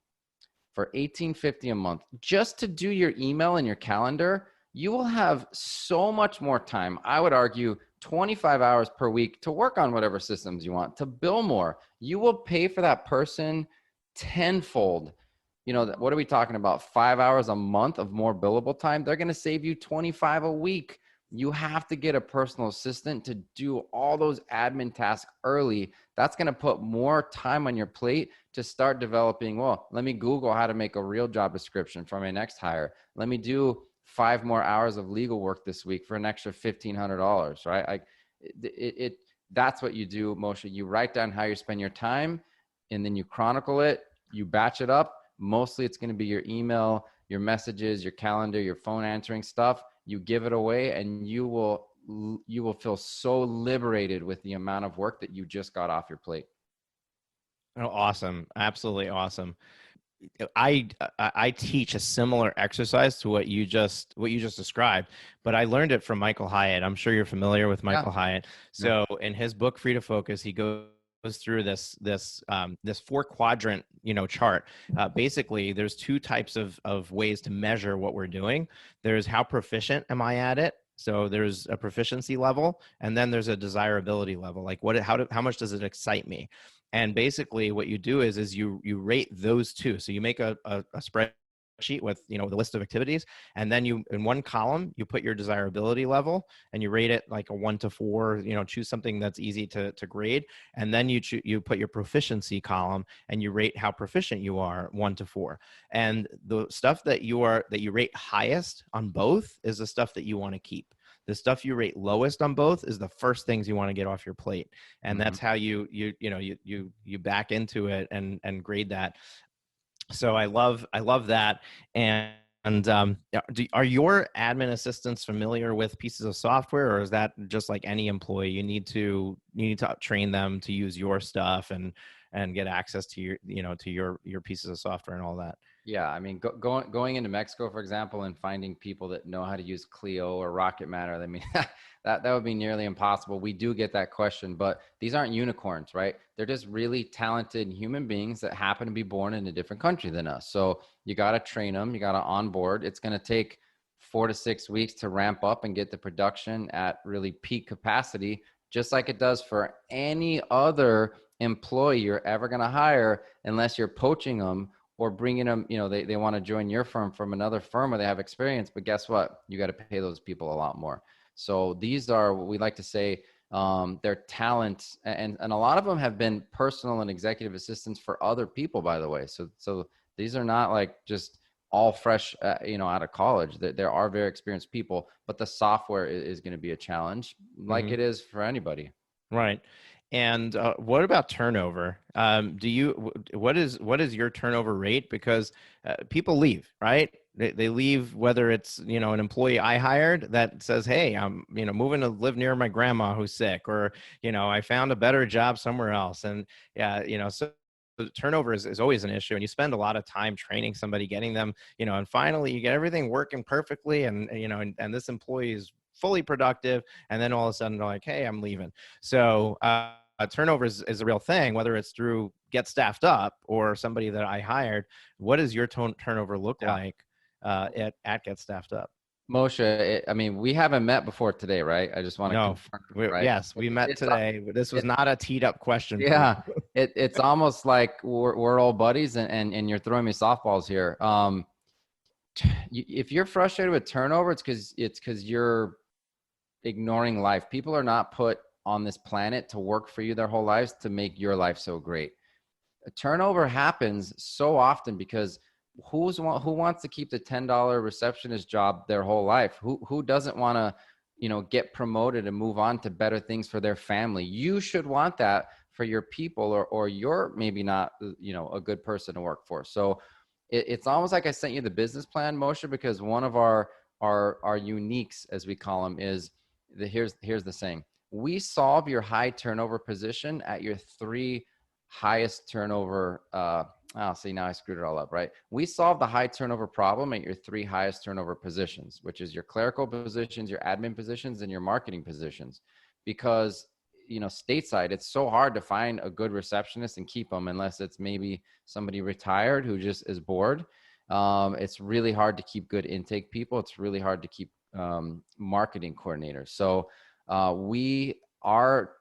for $18.50 a month just to do your email and your calendar, you will have so much more time. I would argue 25 hours per week to work on whatever systems you want, to bill more. You will pay for that person tenfold. What are we talking about? 5 hours a month of more billable time. They're going to save you 25 a week. You have to get a personal assistant to do all those admin tasks early. That's going to put more time on your plate to start developing. Well, let me Google how to make a real job description for my next hire. Let me do 5 more hours of legal work this week for an extra $1,500, right? That's what you do, Moshe. You write down how you spend your time, and then you chronicle it. You batch it up. Mostly it's going to be your email, your messages, your calendar, your phone answering stuff. You give it away, and you will feel so liberated with the amount of work that you just got off your plate. Oh, awesome. Absolutely awesome. I teach a similar exercise to what you just described, but I learned it from Michael Hyatt. I'm sure you're familiar with Michael Hyatt. So in his book, Free to Focus, he goes through this 4-quadrant, chart. Basically, there's 2 types of ways to measure what we're doing. There's how proficient am I at it? So there's a proficiency level, and then there's a desirability level. Like how much does it excite me? And basically what you do is you rate those 2. So you make a spreadsheet with, the list of activities. And then you, in one column, you put your desirability level and you rate it like a 1 to 4, choose something that's easy to grade. And then you put your proficiency column and you rate how proficient you are, 1 to 4. And the stuff that you rate highest on both is the stuff that you want to keep. The stuff you rate lowest on both is the first things you want to get off your plate. And that's how you back into it and grade that. So I love that. And are your admin assistants familiar with pieces of software, or is that just like any employee? You need to train them to use your stuff and get access to your pieces of software and all that. Yeah, I mean, going into Mexico, for example, and finding people that know how to use Clio or Rocket Matter, I mean, that would be nearly impossible. We do get that question, but these aren't unicorns, right? They're just really talented human beings that happen to be born in a different country than us. So you got to train them. You got to onboard. It's going to take 4 to 6 weeks to ramp up and get the production at really peak capacity, just like it does for any other employee you're ever going to hire, unless you're poaching them or bringing them, they want to join your firm from another firm where they have experience, but guess what? You got to pay those people a lot more. So these are what we like to say, they're talent. And a lot of them have been personal and executive assistants for other people, by the way. So these are not like just all fresh, out of college. There are very experienced people, but the software is going to be a challenge, like it is for anybody. Right. And what about turnover? What is your turnover rate? Because people leave, right? They leave, whether it's, an employee I hired that says, hey, I'm, moving to live near my grandma who's sick, or, I found a better job somewhere else. And so turnover is always an issue, and you spend a lot of time training somebody, getting them, and finally you get everything working perfectly. And this employee is fully productive. And then all of a sudden they're like, hey, I'm leaving. So, turnover is a real thing, whether it's through Get Staffed Up or somebody that I hired. What does your turnover look like at Get Staffed Up? Moshe, I mean, we haven't met before today, right? I just want to confirm, right? Yes, we met today. But this was not a teed up question. Yeah, it's almost like we're all buddies, and you're throwing me softballs here. If you're frustrated with turnover, it's because you're ignoring life. People are not put on this planet to work for you their whole lives to make your life so great. turnover happens so often because who wants to keep the $10 receptionist job their whole life? Who doesn't want to, get promoted and move on to better things for their family? You should want that for your people, or you're maybe not, a good person to work for. So it's almost like I sent you the business plan, Moshe, because one of our uniques, as we call them, is here's the saying: we solve your high turnover position at your three highest turnover. See, now I screwed it all up, right? We solve the high turnover problem at your three highest turnover positions, which is your clerical positions, your admin positions, and your marketing positions. Because, stateside, it's so hard to find a good receptionist and keep them unless it's maybe somebody retired who just is bored. It's really hard to keep good intake people. It's really hard to keep marketing coordinators. So we are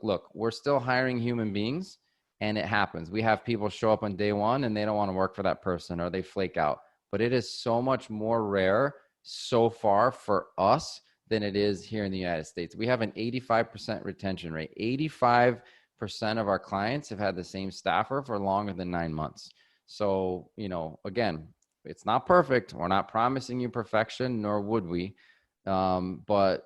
look, we're still hiring human beings, and it happens. We have people show up on day one and they don't want to work for that person, or they flake out. But it is so much more rare so far for us than it is here in the United States. We have an 85% retention rate. 85% of our clients have had the same staffer for longer than 9 months. So, again, it's not perfect. We're not promising you perfection, nor would we. But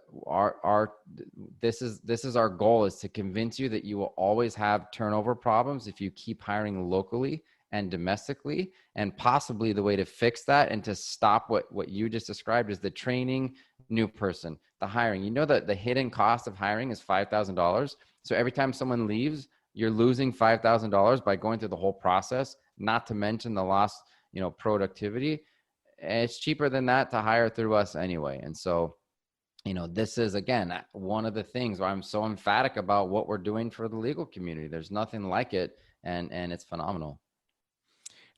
this is our goal, is to convince you that you will always have turnover problems if you keep hiring locally and domestically. And possibly the way to fix that and to stop what you just described is the training, new person, the hiring. That the hidden cost of hiring is $5,000. So every time someone leaves, you're losing $5,000 by going through the whole process, not to mention the lost, productivity. It's cheaper than that to hire through us anyway. And so, this is, again, one of the things why I'm so emphatic about what we're doing for the legal community. There's nothing like it, and it's phenomenal.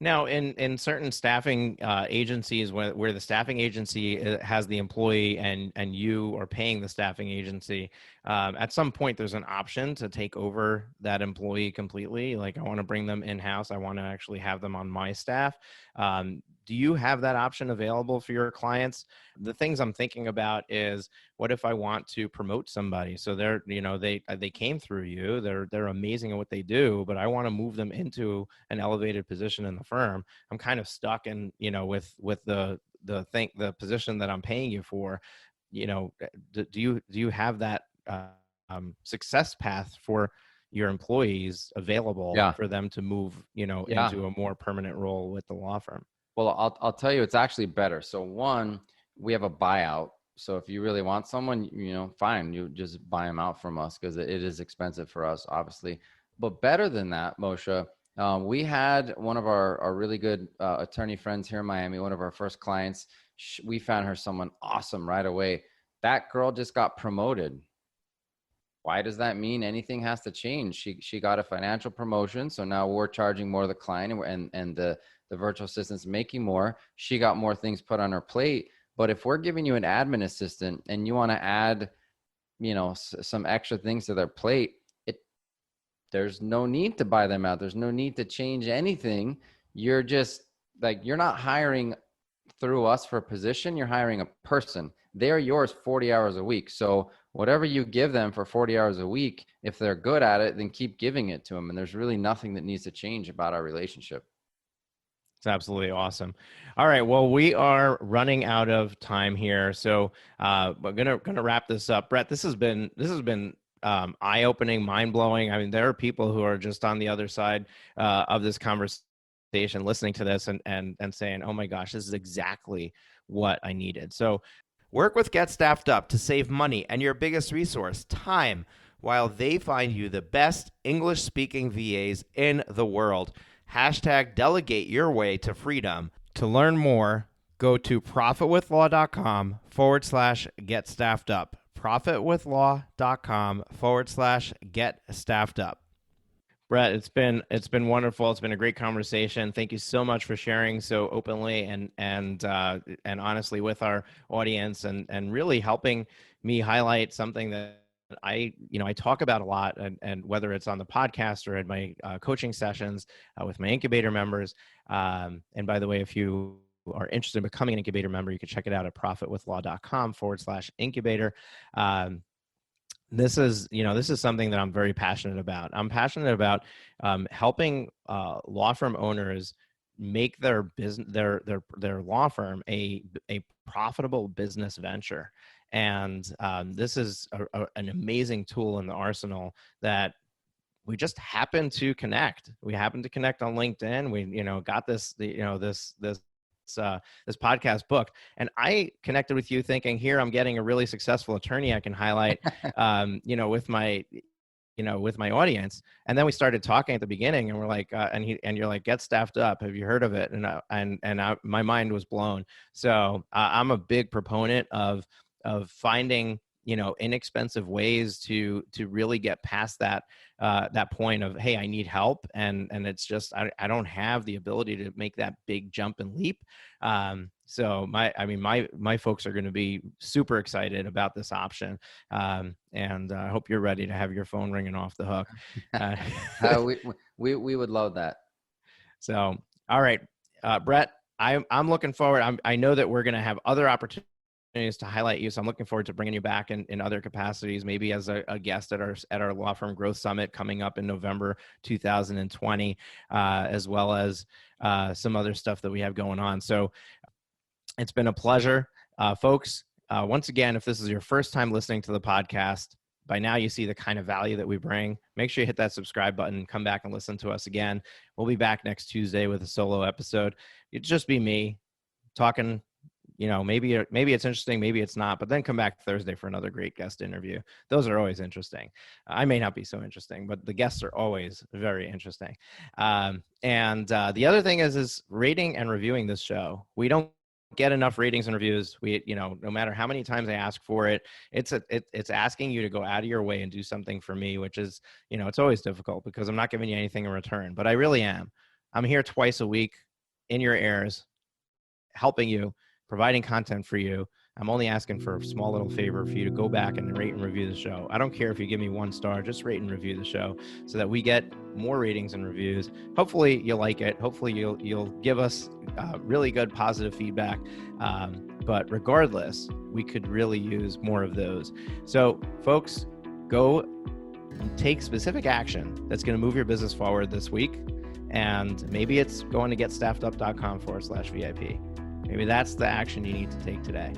Now, in certain staffing agencies, where the staffing agency has the employee and you are paying the staffing agency, at some point there's an option to take over that employee completely. Like, I want to bring them in-house. I want to actually have them on my staff. Do you have that option available for your clients? The things I'm thinking about is, what if I want to promote somebody? So they came through you, they're amazing at what they do, but I want to move them into an elevated position in the firm. I'm kind of stuck in, with the position that I'm paying you for. Do you have that success path for your employees available for them to move, into a more permanent role with the law firm? Well, I'll tell you, it's actually better. So one, we have a buyout. So if you really want someone, fine, you just buy them out from us, because it is expensive for us, obviously. But better than that, Moshe, we had one of our really good attorney friends here in Miami, one of our first clients. We found her someone awesome right away. That girl just got promoted. Why does that mean anything has to change? She got a financial promotion, so now we're charging more to the client, and the virtual assistant's making more. She got more things put on her plate. But if we're giving you an admin assistant and you want to add, some extra things to their plate, there's no need to buy them out. There's no need to change anything. You're just you're not hiring through us for a position. You're hiring a person. They're yours 40 hours a week. So whatever you give them for 40 hours a week, if they're good at it, then keep giving it to them. And there's really nothing that needs to change about our relationship. It's absolutely awesome. All right. Well, we are running out of time here, so we're gonna wrap this up. Brett, this has been eye-opening, mind-blowing. I mean, there are people who are just on the other side of this conversation, listening to this and saying, "Oh my gosh, this is exactly what I needed." So, work with Get Staffed Up to save money and your biggest resource, time, while they find you the best English-speaking VAs in the world. Hashtag delegate your way to freedom. To learn more, go to profitwithlaw.com/get staffed up. Profitwithlaw.com/get staffed up. Brett, it's been wonderful. It's been a great conversation. Thank you so much for sharing so openly and honestly with our audience, and really helping me highlight something that I talk about a lot, and whether it's on the podcast or in my coaching sessions with my incubator members. And by the way, if you are interested in becoming an incubator member, you can check it out at profitwithlaw.com/incubator. this is something that I'm very passionate about. I'm passionate about helping law firm owners make their business, their law firm a profitable business venture. And this is an amazing tool in the arsenal that we just happen to connect. We happen to connect on LinkedIn. We, got this, this podcast booked, and I connected with you thinking, here, I'm getting a really successful attorney I can highlight, with my audience. And then we started talking at the beginning, and we're like, and you're like, Get Staffed Up. Have you heard of it? And my mind was blown. So I'm a big proponent of finding, inexpensive ways to really get past that point of, hey, I need help. And it's just, I don't have the ability to make that big jump and leap. So my folks are going to be super excited about this option. And I hope you're ready to have your phone ringing off the hook. We would love that. So, all right, Brett, I'm looking forward. I know that we're going to have other opportunities to highlight you. So I'm looking forward to bringing you back in other capacities, maybe as a guest at our Law Firm Growth Summit coming up in November 2020, as well as some other stuff that we have going on. So it's been a pleasure, folks. Once again, if this is your first time listening to the podcast, by now you see the kind of value that we bring. Make sure you hit that subscribe button, come back and listen to us again. We'll be back next Tuesday with a solo episode. It'd just be me talking. Maybe it's interesting, maybe it's not, but then come back Thursday for another great guest interview. Those are always interesting. I may not be so interesting, but the guests are always very interesting. And the other thing is rating and reviewing this show. We don't get enough ratings and reviews. No matter how many times I ask for it, it's asking you to go out of your way and do something for me, which is, it's always difficult because I'm not giving you anything in return, but I really am. I'm here twice a week in your ears, helping you, providing content for you. I'm only asking for a small little favor for you to go back and rate and review the show. I don't care if you give me 1 star, just rate and review the show so that we get more ratings and reviews. Hopefully you'll like it. Hopefully you'll give us really good positive feedback. But regardless, we could really use more of those. So folks, go take specific action that's going to move your business forward this week. And maybe it's going to getstaffedup.com/VIP. Maybe that's the action you need to take today.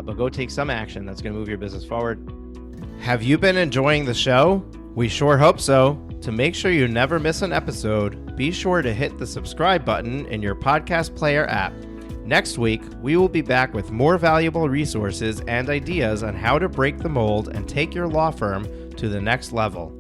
But go take some action that's going to move your business forward. Have you been enjoying the show? We sure hope so. To make sure you never miss an episode, be sure to hit the subscribe button in your podcast player app. Next week, we will be back with more valuable resources and ideas on how to break the mold and take your law firm to the next level.